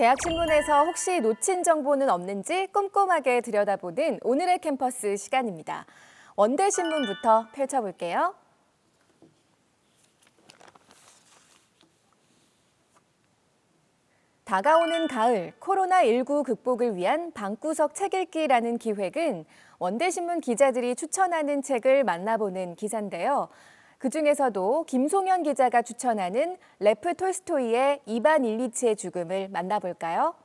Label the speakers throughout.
Speaker 1: 대학신문에서 혹시 놓친 정보는 없는지 꼼꼼하게 들여다보는 오늘의 캠퍼스 시간입니다. 원대신문부터 펼쳐볼게요. 다가오는 가을, 코로나19 극복을 위한 방구석 책 읽기라는 기획은 원대신문 기자들이 추천하는 책을 만나보는 기사인데요. 그중에서도 김송현 기자가 추천하는 레프 톨스토이의 이반 일리치의 죽음을 만나볼까요?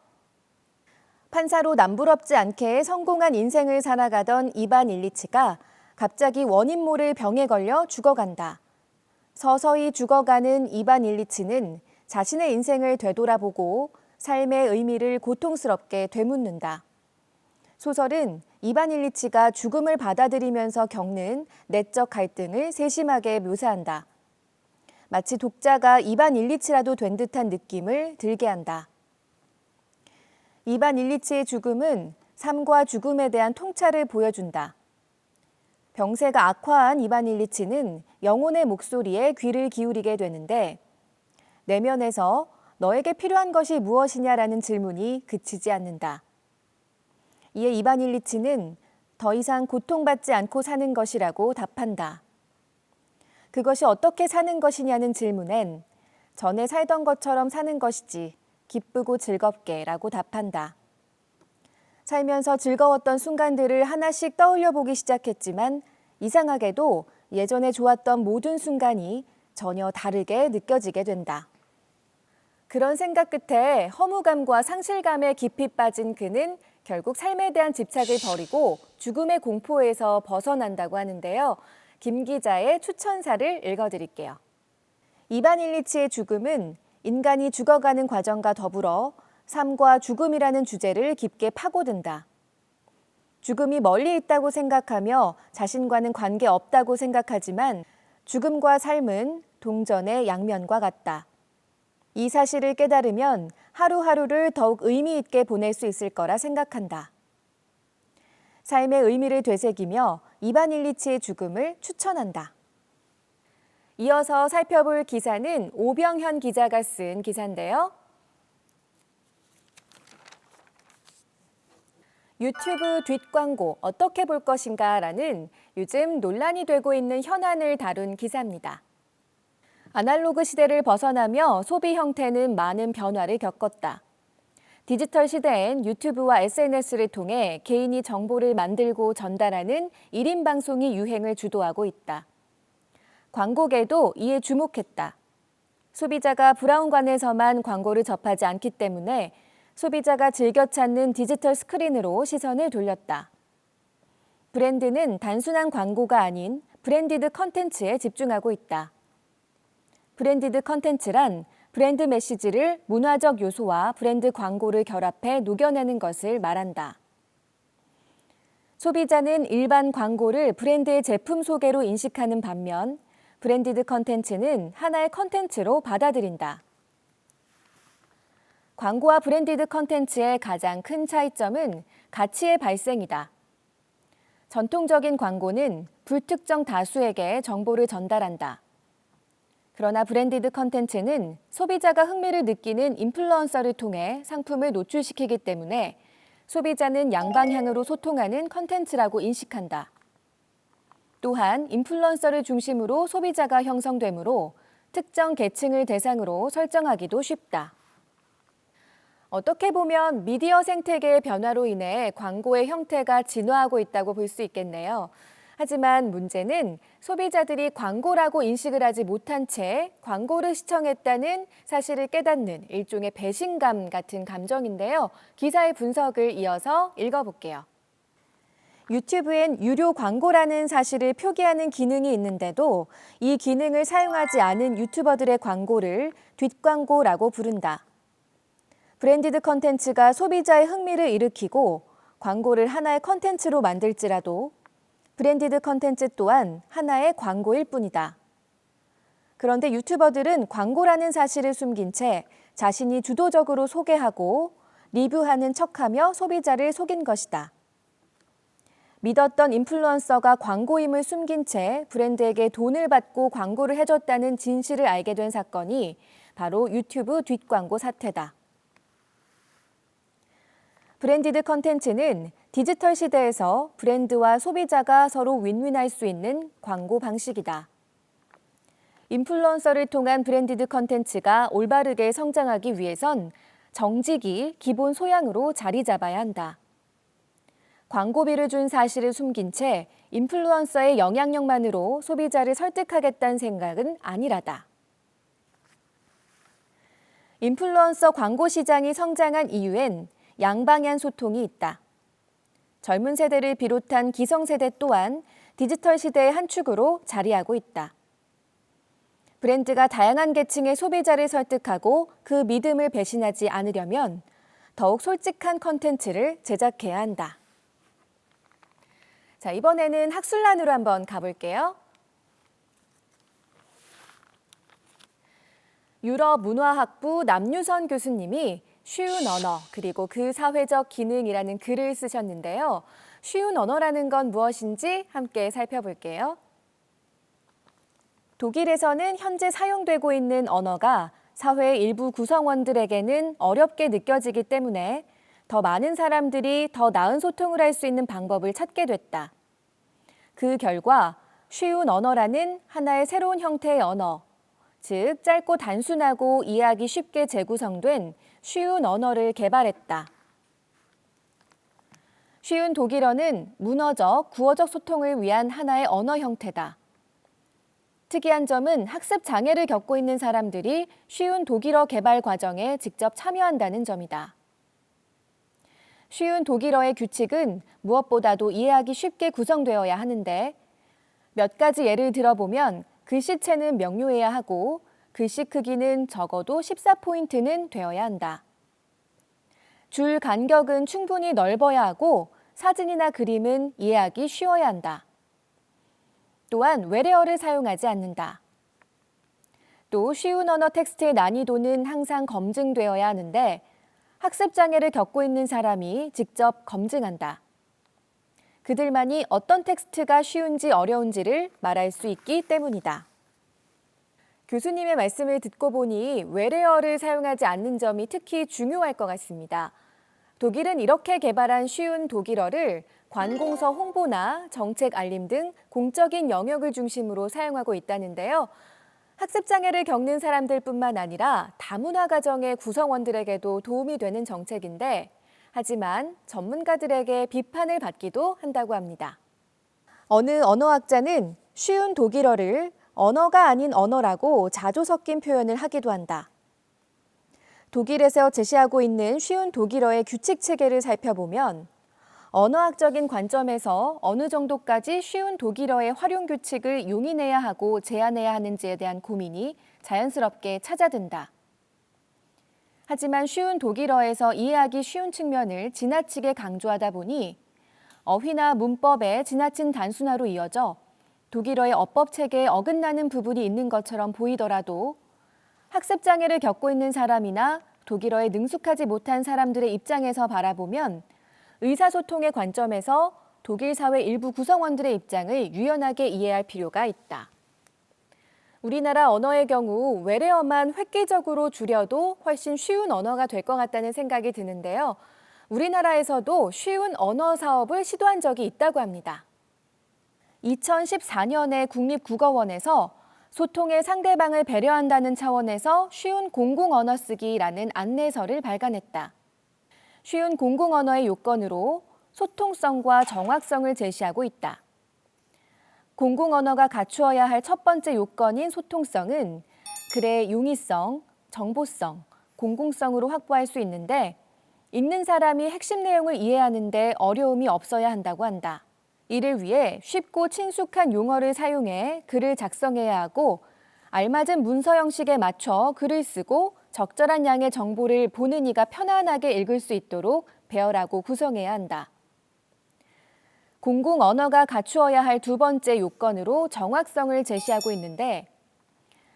Speaker 1: 판사로 남부럽지 않게 성공한 인생을 살아가던 이반 일리치가 갑자기 원인 모를 병에 걸려 죽어간다. 서서히 죽어가는 이반 일리치는 자신의 인생을 되돌아보고 삶의 의미를 고통스럽게 되묻는다. 소설은 이반 일리치가 죽음을 받아들이면서 겪는 내적 갈등을 세심하게 묘사한다. 마치 독자가 이반 일리치라도 된 듯한 느낌을 들게 한다. 이반 일리치의 죽음은 삶과 죽음에 대한 통찰을 보여준다. 병세가 악화한 이반 일리치는 영혼의 목소리에 귀를 기울이게 되는데 내면에서 너에게 필요한 것이 무엇이냐라는 질문이 그치지 않는다. 이에 이반 일리치는 더 이상 고통받지 않고 사는 것이라고 답한다. 그것이 어떻게 사는 것이냐는 질문엔 전에 살던 것처럼 사는 것이지 기쁘고 즐겁게라고 답한다. 살면서 즐거웠던 순간들을 하나씩 떠올려 보기 시작했지만 이상하게도 예전에 좋았던 모든 순간이 전혀 다르게 느껴지게 된다. 그런 생각 끝에 허무감과 상실감에 깊이 빠진 그는 결국 삶에 대한 집착을 버리고 죽음의 공포에서 벗어난다고 하는데요. 김 기자의 추천사를 읽어드릴게요. 이반 일리치의 죽음은 인간이 죽어가는 과정과 더불어 삶과 죽음이라는 주제를 깊게 파고든다. 죽음이 멀리 있다고 생각하며 자신과는 관계없다고 생각하지만 죽음과 삶은 동전의 양면과 같다. 이 사실을 깨달으면 하루하루를 더욱 의미 있게 보낼 수 있을 거라 생각한다. 삶의 의미를 되새기며 이반 일리치의 죽음을 추천한다. 이어서 살펴볼 기사는 오병현 기자가 쓴 기사인데요. 유튜브 뒷광고 어떻게 볼 것인가라는 요즘 논란이 되고 있는 현안을 다룬 기사입니다. 아날로그 시대를 벗어나며 소비 형태는 많은 변화를 겪었다. 디지털 시대엔 유튜브와 SNS를 통해 개인이 정보를 만들고 전달하는 1인 방송이 유행을 주도하고 있다. 광고계도 이에 주목했다. 소비자가 브라운관에서만 광고를 접하지 않기 때문에 소비자가 즐겨 찾는 디지털 스크린으로 시선을 돌렸다. 브랜드는 단순한 광고가 아닌 브랜디드 컨텐츠에 집중하고 있다. 브랜디드 컨텐츠란 브랜드 메시지를 문화적 요소와 브랜드 광고를 결합해 녹여내는 것을 말한다. 소비자는 일반 광고를 브랜드의 제품 소개로 인식하는 반면 브랜디드 컨텐츠는 하나의 컨텐츠로 받아들인다. 광고와 브랜디드 컨텐츠의 가장 큰 차이점은 가치의 발생이다. 전통적인 광고는 불특정 다수에게 정보를 전달한다. 그러나 브랜디드 컨텐츠는 소비자가 흥미를 느끼는 인플루언서를 통해 상품을 노출시키기 때문에 소비자는 양방향으로 소통하는 컨텐츠라고 인식한다. 또한 인플루언서를 중심으로 소비자가 형성되므로 특정 계층을 대상으로 설정하기도 쉽다. 어떻게 보면 미디어 생태계의 변화로 인해 광고의 형태가 진화하고 있다고 볼 수 있겠네요. 하지만 문제는 소비자들이 광고라고 인식을 하지 못한 채 광고를 시청했다는 사실을 깨닫는 일종의 배신감 같은 감정인데요. 기사의 분석을 이어서 읽어볼게요. 유튜브엔 유료 광고라는 사실을 표기하는 기능이 있는데도 이 기능을 사용하지 않은 유튜버들의 광고를 뒷광고라고 부른다. 브랜디드 컨텐츠가 소비자의 흥미를 일으키고 광고를 하나의 컨텐츠로 만들지라도 브랜디드 컨텐츠 또한 하나의 광고일 뿐이다. 그런데 유튜버들은 광고라는 사실을 숨긴 채 자신이 주도적으로 소개하고 리뷰하는 척하며 소비자를 속인 것이다. 믿었던 인플루언서가 광고임을 숨긴 채 브랜드에게 돈을 받고 광고를 해줬다는 진실을 알게 된 사건이 바로 유튜브 뒷광고 사태다. 브랜디드 컨텐츠는 디지털 시대에서 브랜드와 소비자가 서로 윈윈할 수 있는 광고 방식이다. 인플루언서를 통한 브랜디드 컨텐츠가 올바르게 성장하기 위해선 정직이 기본 소양으로 자리 잡아야 한다. 광고비를 준 사실을 숨긴 채 인플루언서의 영향력만으로 소비자를 설득하겠다는 생각은 아니라다. 인플루언서 광고 시장이 성장한 이유엔 양방향 소통이 있다. 젊은 세대를 비롯한 기성세대 또한 디지털 시대의 한 축으로 자리하고 있다. 브랜드가 다양한 계층의 소비자를 설득하고 그 믿음을 배신하지 않으려면 더욱 솔직한 컨텐츠를 제작해야 한다. 자, 이번에는 학술란으로 한번 가볼게요. 유럽 문화학부 남유선 교수님이 쉬운 언어 그리고 그 사회적 기능이라는 글을 쓰셨는데요. 쉬운 언어라는 건 무엇인지 함께 살펴볼게요. 독일에서는 현재 사용되고 있는 언어가 사회의 일부 구성원들에게는 어렵게 느껴지기 때문에 더 많은 사람들이 더 나은 소통을 할 수 있는 방법을 찾게 됐다. 그 결과 쉬운 언어라는 하나의 새로운 형태의 언어, 즉 짧고 단순하고 이해하기 쉽게 재구성된 쉬운 언어를 개발했다. 쉬운 독일어는 문어적, 구어적 소통을 위한 하나의 언어 형태다. 특이한 점은 학습 장애를 겪고 있는 사람들이 쉬운 독일어 개발 과정에 직접 참여한다는 점이다. 쉬운 독일어의 규칙은 무엇보다도 이해하기 쉽게 구성되어야 하는데 몇 가지 예를 들어보면 글씨체는 명료해야 하고 글씨 크기는 적어도 14포인트는 되어야 한다. 줄 간격은 충분히 넓어야 하고 사진이나 그림은 이해하기 쉬워야 한다. 또한 외래어를 사용하지 않는다. 또 쉬운 언어 텍스트의 난이도는 항상 검증되어야 하는데 학습 장애를 겪고 있는 사람이 직접 검증한다. 그들만이 어떤 텍스트가 쉬운지 어려운지를 말할 수 있기 때문이다. 교수님의 말씀을 듣고 보니 외래어를 사용하지 않는 점이 특히 중요할 것 같습니다. 독일은 이렇게 개발한 쉬운 독일어를 관공서 홍보나 정책 알림 등 공적인 영역을 중심으로 사용하고 있다는데요. 학습장애를 겪는 사람들뿐만 아니라 다문화 가정의 구성원들에게도 도움이 되는 정책인데 하지만 전문가들에게 비판을 받기도 한다고 합니다. 어느 언어학자는 쉬운 독일어를 언어가 아닌 언어라고 자조 섞인 표현을 하기도 한다. 독일에서 제시하고 있는 쉬운 독일어의 규칙 체계를 살펴보면 언어학적인 관점에서 어느 정도까지 쉬운 독일어의 활용 규칙을 용인해야 하고 제한해야 하는지에 대한 고민이 자연스럽게 찾아든다. 하지만 쉬운 독일어에서 이해하기 쉬운 측면을 지나치게 강조하다 보니 어휘나 문법의 지나친 단순화로 이어져 독일어의 어법 체계에 어긋나는 부분이 있는 것처럼 보이더라도 학습 장애를 겪고 있는 사람이나 독일어에 능숙하지 못한 사람들의 입장에서 바라보면 의사소통의 관점에서 독일 사회 일부 구성원들의 입장을 유연하게 이해할 필요가 있다. 우리나라 언어의 경우 외래어만 획기적으로 줄여도 훨씬 쉬운 언어가 될 것 같다는 생각이 드는데요. 우리나라에서도 쉬운 언어 사업을 시도한 적이 있다고 합니다. 2014년에 국립국어원에서 소통의 상대방을 배려한다는 차원에서 쉬운 공공언어 쓰기라는 안내서를 발간했다. 쉬운 공공언어의 요건으로 소통성과 정확성을 제시하고 있다. 공공언어가 갖추어야 할 첫 번째 요건인 소통성은 글의 용이성, 정보성, 공공성으로 확보할 수 있는데 읽는 사람이 핵심 내용을 이해하는 데 어려움이 없어야 한다고 한다. 이를 위해 쉽고 친숙한 용어를 사용해 글을 작성해야 하고 알맞은 문서 형식에 맞춰 글을 쓰고 적절한 양의 정보를 보는 이가 편안하게 읽을 수 있도록 배열하고 구성해야 한다. 공공언어가 갖추어야 할 두 번째 요건으로 정확성을 제시하고 있는데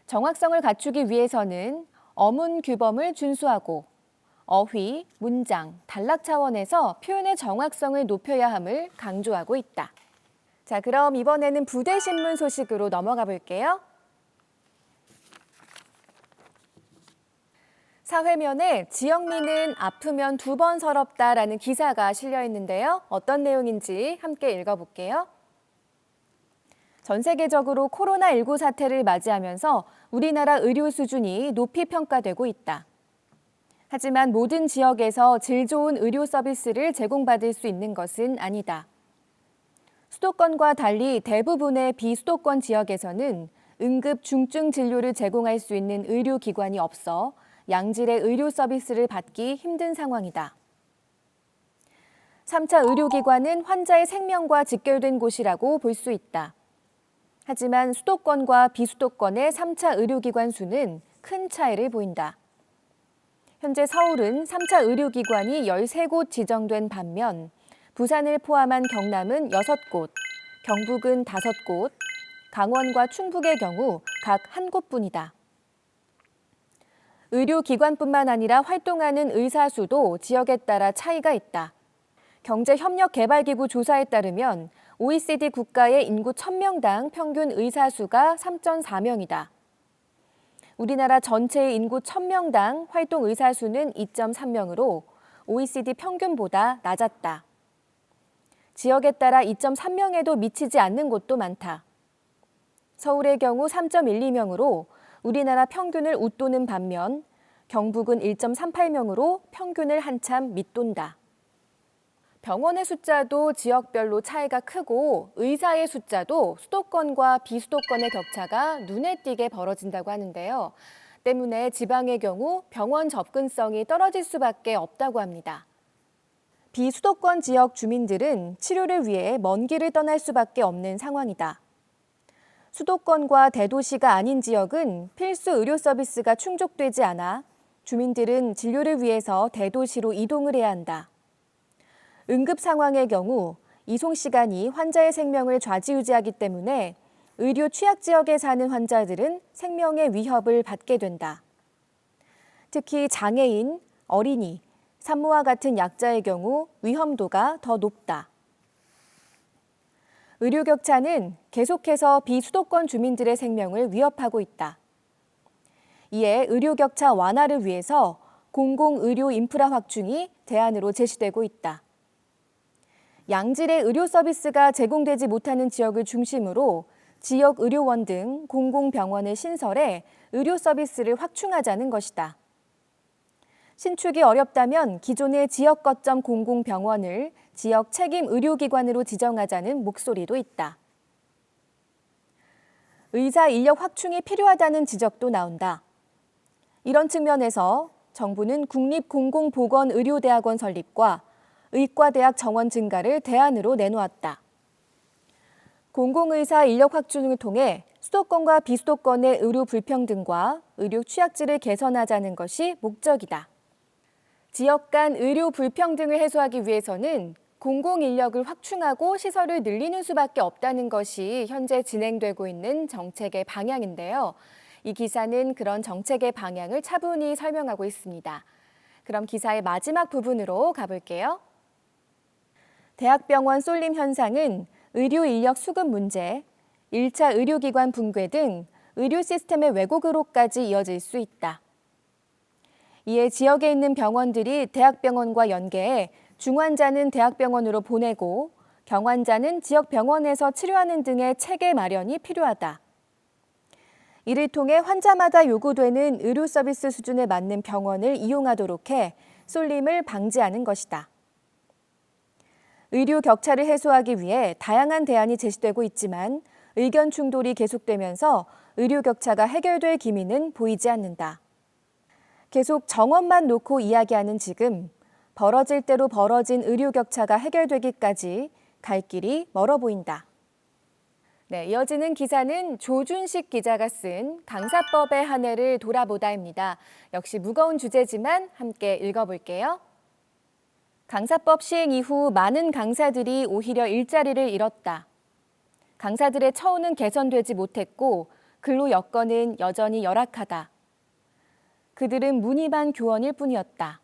Speaker 1: 정확성을 갖추기 위해서는 어문 규범을 준수하고 어휘, 문장, 단락 차원에서 표현의 정확성을 높여야 함을 강조하고 있다. 자, 그럼 이번에는 부대신문 소식으로 넘어가 볼게요. 사회면에 지역민은 아프면 2번 서럽다라는 기사가 실려 있는데요. 어떤 내용인지 함께 읽어볼게요. 전 세계적으로 코로나19 사태를 맞이하면서 우리나라 의료 수준이 높이 평가되고 있다. 하지만 모든 지역에서 질 좋은 의료 서비스를 제공받을 수 있는 것은 아니다. 수도권과 달리 대부분의 비수도권 지역에서는 응급 중증 진료를 제공할 수 있는 의료기관이 없어 양질의 의료 서비스를 받기 힘든 상황이다. 3차 의료기관은 환자의 생명과 직결된 곳이라고 볼 수 있다. 하지만 수도권과 비수도권의 3차 의료기관 수는 큰 차이를 보인다. 현재 서울은 3차 의료기관이 13곳 지정된 반면 부산을 포함한 경남은 6곳, 경북은 5곳, 강원과 충북의 경우 각 1곳뿐이다. 의료기관뿐만 아니라 활동하는 의사 수도 지역에 따라 차이가 있다. 경제협력개발기구 조사에 따르면 OECD 국가의 인구 1000명당 평균 의사 수가 3.4명이다. 우리나라 전체의 인구 1000명당 활동 의사 수는 2.3명으로 OECD 평균보다 낮았다. 지역에 따라 2.3명에도 미치지 않는 곳도 많다. 서울의 경우 3.12명으로 우리나라 평균을 웃도는 반면 경북은 1.38명으로 평균을 한참 밑돈다. 병원의 숫자도 지역별로 차이가 크고 의사의 숫자도 수도권과 비수도권의 격차가 눈에 띄게 벌어진다고 하는데요. 때문에 지방의 경우 병원 접근성이 떨어질 수밖에 없다고 합니다. 비수도권 지역 주민들은 치료를 위해 먼 길을 떠날 수밖에 없는 상황이다. 수도권과 대도시가 아닌 지역은 필수 의료 서비스가 충족되지 않아 주민들은 진료를 위해서 대도시로 이동을 해야 한다. 응급 상황의 경우 이송 시간이 환자의 생명을 좌지우지하기 때문에 의료 취약 지역에 사는 환자들은 생명의 위협을 받게 된다. 특히 장애인, 어린이, 산모와 같은 약자의 경우 위험도가 더 높다. 의료 격차는 계속해서 비수도권 주민들의 생명을 위협하고 있다. 이에 의료 격차 완화를 위해서 공공의료 인프라 확충이 대안으로 제시되고 있다. 양질의 의료 서비스가 제공되지 못하는 지역을 중심으로 지역 의료원 등 공공병원을 신설해 의료 서비스를 확충하자는 것이다. 신축이 어렵다면 기존의 지역 거점 공공병원을 지역 책임 의료기관으로 지정하자는 목소리도 있다. 의사 인력 확충이 필요하다는 지적도 나온다. 이런 측면에서 정부는 국립공공보건의료대학원 설립과 의과대학 정원 증가를 대안으로 내놓았다. 공공의사 인력 확충을 통해 수도권과 비수도권의 의료 불평등과 의료 취약질을 개선하자는 것이 목적이다. 지역 간 의료 불평등을 해소하기 위해서는 공공인력을 확충하고 시설을 늘리는 수밖에 없다는 것이 현재 진행되고 있는 정책의 방향인데요. 이 기사는 그런 정책의 방향을 차분히 설명하고 있습니다. 그럼 기사의 마지막 부분으로 가볼게요. 대학병원 쏠림 현상은 의료 인력 수급 문제, 1차 의료기관 붕괴 등 의료 시스템의 왜곡으로까지 이어질 수 있다. 이에 지역에 있는 병원들이 대학병원과 연계해 중환자는 대학병원으로 보내고 경환자는 지역 병원에서 치료하는 등의 체계 마련이 필요하다. 이를 통해 환자마다 요구되는 의료 서비스 수준에 맞는 병원을 이용하도록 해 쏠림을 방지하는 것이다. 의료 격차를 해소하기 위해 다양한 대안이 제시되고 있지만 의견 충돌이 계속되면서 의료 격차가 해결될 기미는 보이지 않는다. 계속 정원만 놓고 이야기하는 지금 벌어질 대로 벌어진 의료 격차가 해결되기까지 갈 길이 멀어 보인다. 네, 이어지는 기사는 조준식 기자가 쓴 강사법의 한 해를 돌아보다입니다. 역시 무거운 주제지만 함께 읽어볼게요. 강사법 시행 이후 많은 강사들이 오히려 일자리를 잃었다. 강사들의 처우는 개선되지 못했고 근로 여건은 여전히 열악하다. 그들은 무늬만 교원일 뿐이었다.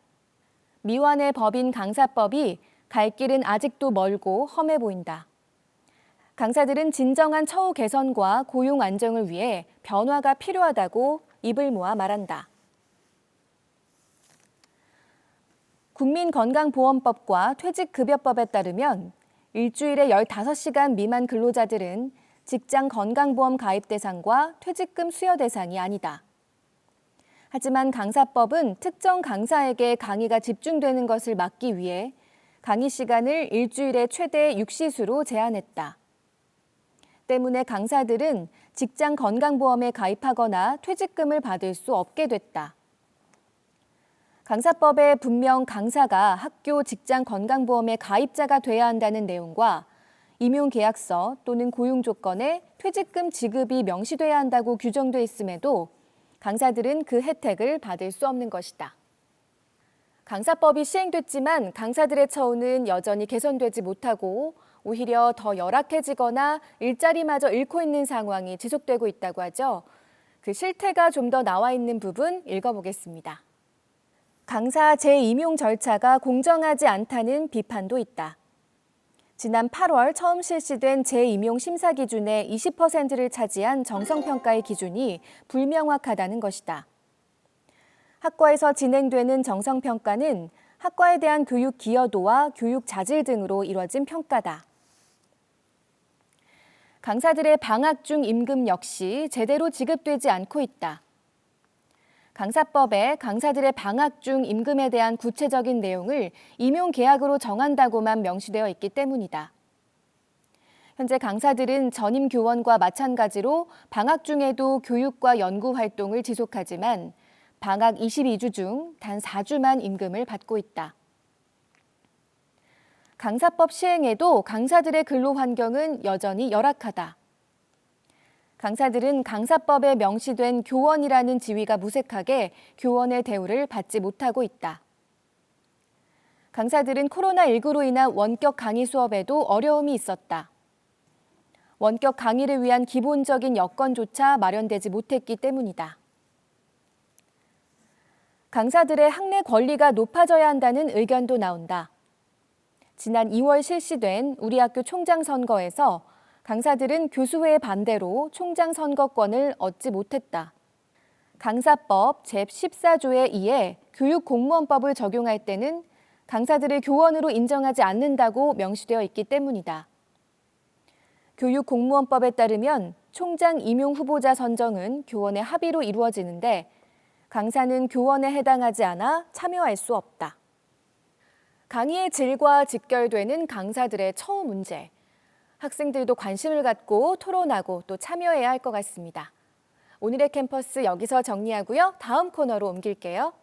Speaker 1: 미완의 법인 강사법이 갈 길은 아직도 멀고 험해 보인다. 강사들은 진정한 처우 개선과 고용 안정을 위해 변화가 필요하다고 입을 모아 말한다. 국민건강보험법과 퇴직급여법에 따르면 일주일에 15시간 미만 근로자들은 직장 건강보험 가입 대상과 퇴직금 수여 대상이 아니다. 하지만 강사법은 특정 강사에게 강의가 집중되는 것을 막기 위해 강의 시간을 일주일에 최대 6시수로 제한했다. 때문에 강사들은 직장 건강보험에 가입하거나 퇴직금을 받을 수 없게 됐다. 강사법에 분명 강사가 학교 직장 건강보험에 가입자가 돼야 한다는 내용과 임용계약서 또는 고용조건에 퇴직금 지급이 명시돼야 한다고 규정돼 있음에도 강사들은 그 혜택을 받을 수 없는 것이다. 강사법이 시행됐지만 강사들의 처우는 여전히 개선되지 못하고 오히려 더 열악해지거나 일자리마저 잃고 있는 상황이 지속되고 있다고 하죠. 그 실태가 좀 더 나와 있는 부분 읽어보겠습니다. 강사 재임용 절차가 공정하지 않다는 비판도 있다. 지난 8월 처음 실시된 재임용 심사 기준의 20%를 차지한 정성평가의 기준이 불명확하다는 것이다. 학과에서 진행되는 정성평가는 학과에 대한 교육 기여도와 교육 자질 등으로 이뤄진 평가다. 강사들의 방학 중 임금 역시 제대로 지급되지 않고 있다. 강사법에 강사들의 방학 중 임금에 대한 구체적인 내용을 임용계약으로 정한다고만 명시되어 있기 때문이다. 현재 강사들은 전임 교원과 마찬가지로 방학 중에도 교육과 연구 활동을 지속하지만 방학 22주 중 단 4주만 임금을 받고 있다. 강사법 시행에도 강사들의 근로 환경은 여전히 열악하다. 강사들은 강사법에 명시된 교원이라는 지위가 무색하게 교원의 대우를 받지 못하고 있다. 강사들은 코로나19로 인한 원격 강의 수업에도 어려움이 있었다. 원격 강의를 위한 기본적인 여건조차 마련되지 못했기 때문이다. 강사들의 학내 권리가 높아져야 한다는 의견도 나온다. 지난 2월 실시된 우리 학교 총장 선거에서 강사들은 교수회의 반대로 총장 선거권을 얻지 못했다. 강사법 제14조에 의해 교육공무원법을 적용할 때는 강사들을 교원으로 인정하지 않는다고 명시되어 있기 때문이다. 교육공무원법에 따르면 총장 임용 후보자 선정은 교원의 합의로 이루어지는데 강사는 교원에 해당하지 않아 참여할 수 없다. 강의의 질과 직결되는 강사들의 처우 문제. 학생들도 관심을 갖고 토론하고 또 참여해야 할 것 같습니다. 오늘의 캠퍼스 여기서 정리하고요. 다음 코너로 옮길게요.